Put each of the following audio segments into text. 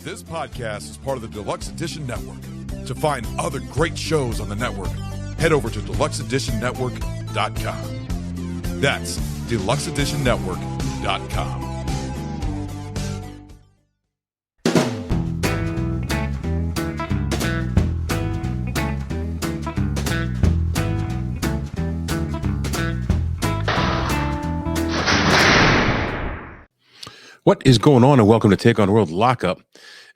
This podcast is part of the Deluxe Edition Network. To find other great shows on the network, head over to deluxeeditionnetwork.com. That's deluxeeditionnetwork.com. What is going on, and welcome to Take on World Lockup.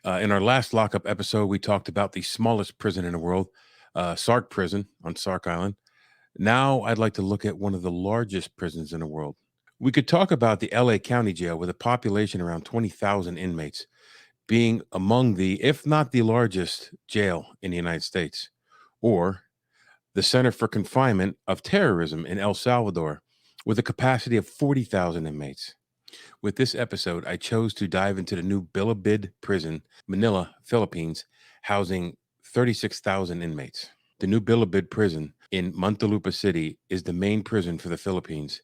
In our last Lockup episode, we talked about the smallest prison in the world, Sark Prison on Sark Island. Now I'd like to look at one of the largest prisons in the world. We could talk about the LA County Jail with a population around 20,000 inmates, being among the, if not the largest jail in the United States, or the Center for Confinement of Terrorism in El Salvador with a capacity of 40,000 inmates. With this episode, I chose to dive into the new Bilibid Prison, Manila, Philippines, housing 36,000 inmates. The new Bilibid Prison in Muntinlupa City is the main prison for the Philippines,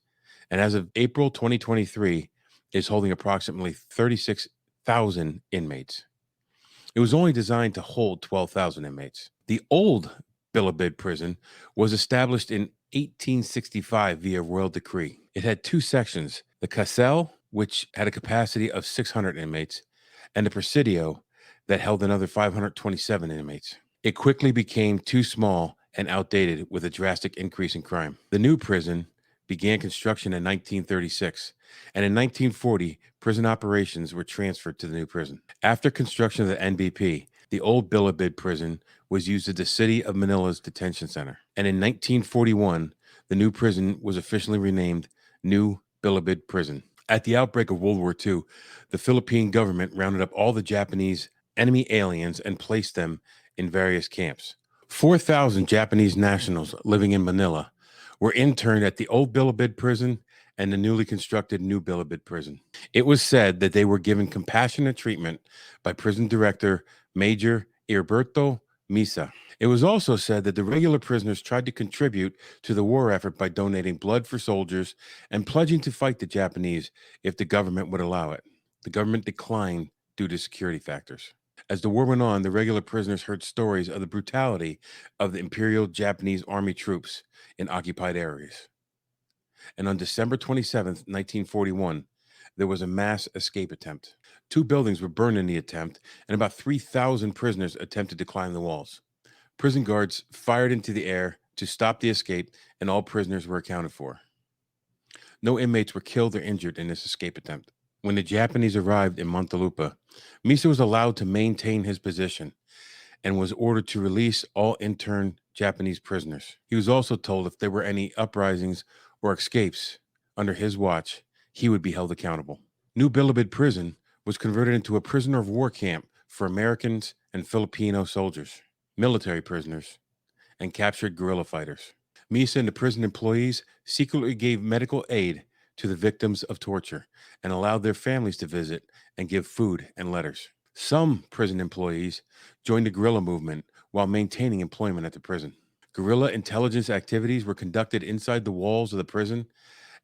and as of April 2023, is holding approximately 36,000 inmates. It was only designed to hold 12,000 inmates. The old Bilibid Prison was established in 1865 via royal decree. It had two sections, the Casel, which had a capacity of 600 inmates, and the Presidio that held another 527 inmates. It quickly became too small and outdated with a drastic increase in crime. The new prison began construction in 1936, and in 1940, prison operations were transferred to the new prison. After construction of the NBP, the old Bilibid Prison was used as the city of Manila's detention center. And in 1941, the new prison was officially renamed New Bilibid Prison. At the outbreak of World War II, the Philippine government rounded up all the Japanese enemy aliens and placed them in various camps. 4,000 Japanese nationals living in Manila were interned at the old Bilibid Prison and the newly constructed New Bilibid Prison. It was said that they were given compassionate treatment by prison director Major Heriberto Misa. It was also said that the regular prisoners tried to contribute to the war effort by donating blood for soldiers and pledging to fight the Japanese if the government would allow it. The government declined due to security factors. As the war went on, the regular prisoners heard stories of the brutality of the Imperial Japanese Army troops in occupied areas. And on December 27th, 1941, there was a mass escape attempt. 2 buildings were burned in the attempt, and about 3,000 prisoners attempted to climb the walls. Prison guards fired into the air to stop the escape, and all prisoners were accounted for. No inmates were killed or injured in this escape attempt. When the Japanese arrived in Muntinlupa, Misa was allowed to maintain his position and was ordered to release all interned Japanese prisoners. He was also told if there were any uprisings or escapes under his watch, he would be held accountable. New Bilibid Prison was converted into a prisoner of war camp for Americans and Filipino soldiers, military prisoners, and captured guerrilla fighters. Misa and the prison employees secretly gave medical aid to the victims of torture and allowed their families to visit and give food and letters. Some prison employees joined the guerrilla movement while maintaining employment at the prison. Guerrilla intelligence activities were conducted inside the walls of the prison,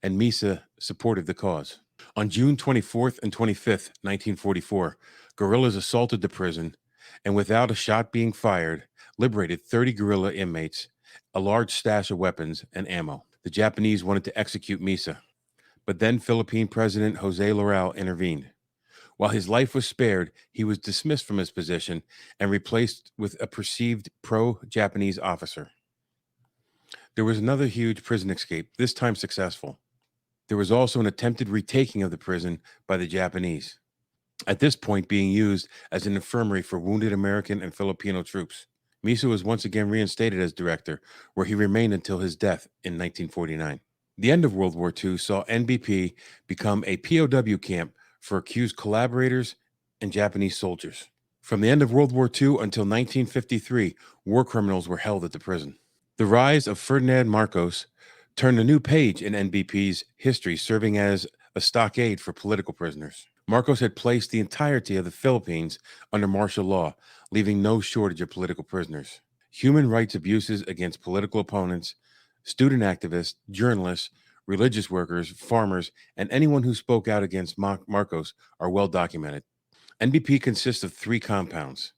and Misa supported the cause. On June 24th and 25th, 1944, guerrillas assaulted the prison and, without a shot being fired, liberated 30 guerrilla inmates, a large stash of weapons and ammo. The Japanese wanted to execute Misa, but then Philippine President Jose Laurel intervened. While his life was spared, he was dismissed from his position and replaced with a perceived pro-Japanese officer. There was another huge prison escape, this time successful. There was also an attempted retaking of the prison by the Japanese, at this point being used as an infirmary for wounded American and Filipino troops. Misa was once again reinstated as director, where he remained until his death in 1949. The end of World War II saw NBP become a POW camp for accused collaborators and Japanese soldiers. From the end of World War II until 1953, war criminals were held at the prison. The rise of Ferdinand Marcos turned a new page in NBP's history, serving as a stockade for political prisoners. Marcos had placed the entirety of the Philippines under martial law, leaving no shortage of political prisoners. Human rights abuses against political opponents, student activists, journalists, religious workers, farmers, and anyone who spoke out against Marcos are well documented. NBP consists of 3 compounds.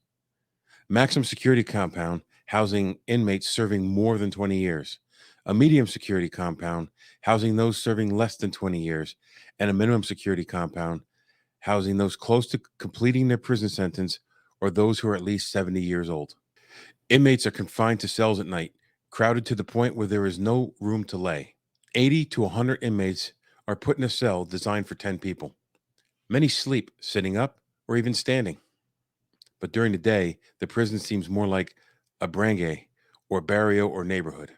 Maximum security compound, housing inmates serving more than 20 years. A medium security compound, housing those serving less than 20 years. And a minimum security compound, housing those close to completing their prison sentence or those who are at least 70 years old. Inmates are confined to cells at night, crowded to the point where there is no room to lay. 80 to 100 inmates are put in a cell designed for 10 people. Many sleep sitting up or even standing. But during the day, the prison seems more like a barangay or barrio or neighborhood.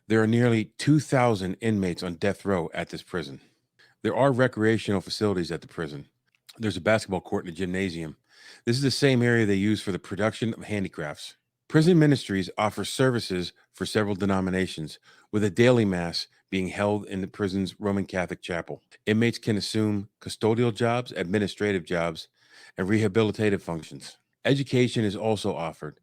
There are nearly 2,000 inmates on death row at this prison. There are recreational facilities at the prison. There's a basketball court and a gymnasium. This is the same area they use for the production of handicrafts. Prison ministries offer services for several denominations, with a daily mass being held in the prison's Roman Catholic chapel. Inmates can assume custodial jobs, administrative jobs, and rehabilitative functions. Education is also offered.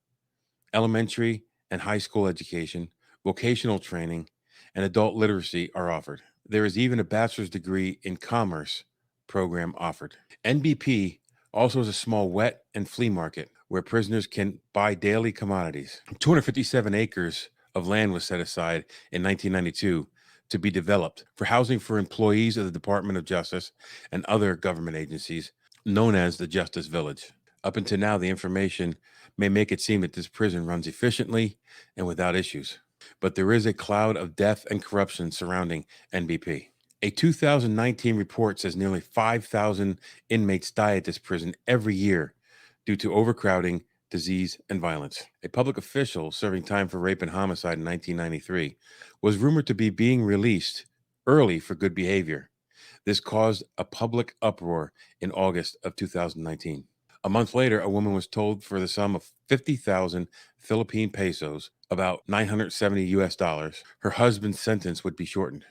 Elementary and high school education, vocational training, and adult literacy are offered. There is even a bachelor's degree in commerce program offered. NBP also has a small wet and flea market where prisoners can buy daily commodities. 257 acres of land was set aside in 1992 to be developed for housing for employees of the Department of Justice and other government agencies, known as the Justice Village. Up until now, the information may make it seem that this prison runs efficiently and without issues, but there is a cloud of death and corruption surrounding NBP. A 2019 report says nearly 5,000 inmates die at this prison every year due to overcrowding, disease, and violence. A public official serving time for rape and homicide in 1993 was rumored to be being released early for good behavior. This caused a public uproar in August of 2019. A month later, a woman was told for the sum of 50,000 Philippine pesos, about $970 US, her husband's sentence would be shortened.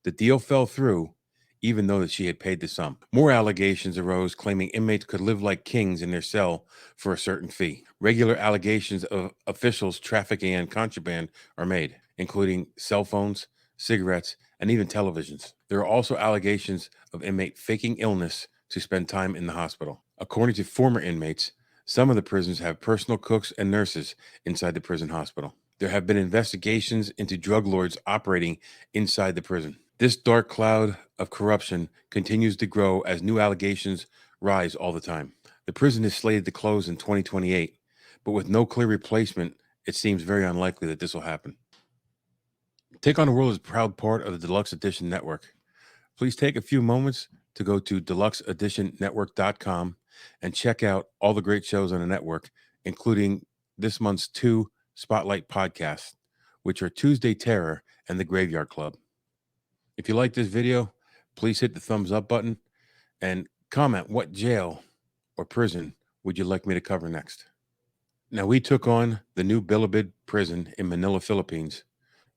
The deal fell through, even though that she had paid the sum. More allegations arose claiming inmates could live like kings in their cell for a certain fee. Regular allegations of officials trafficking and contraband are made, including cell phones, cigarettes, and even televisions. There are also allegations of inmate faking illness to spend time in the hospital. According to former inmates, some of the prisons have personal cooks and nurses inside the prison hospital. There have been investigations into drug lords operating inside the prison. This dark cloud of corruption continues to grow as new allegations rise all the time. The prison is slated to close in 2028, but with no clear replacement, it seems very unlikely that this will happen. Take on the World is a proud part of the Deluxe Edition Network. Please take a few moments to go to deluxeeditionnetwork.com and check out all the great shows on the network, including this month's 2 Spotlight podcasts, which are Tuesday Terror and The Graveyard Club. If you like this video, please hit the thumbs up button and comment what jail or prison would you like me to cover next. Now, we took on the new Bilibid Prison in Manila, Philippines.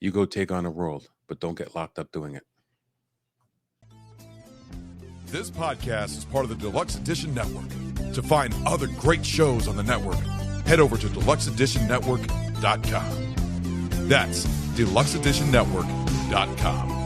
You go take on the world, but don't get locked up doing it. This podcast is part of the Deluxe Edition Network. To find other great shows on the network, head over to deluxeeditionnetwork.com. That's deluxeeditionnetwork.com.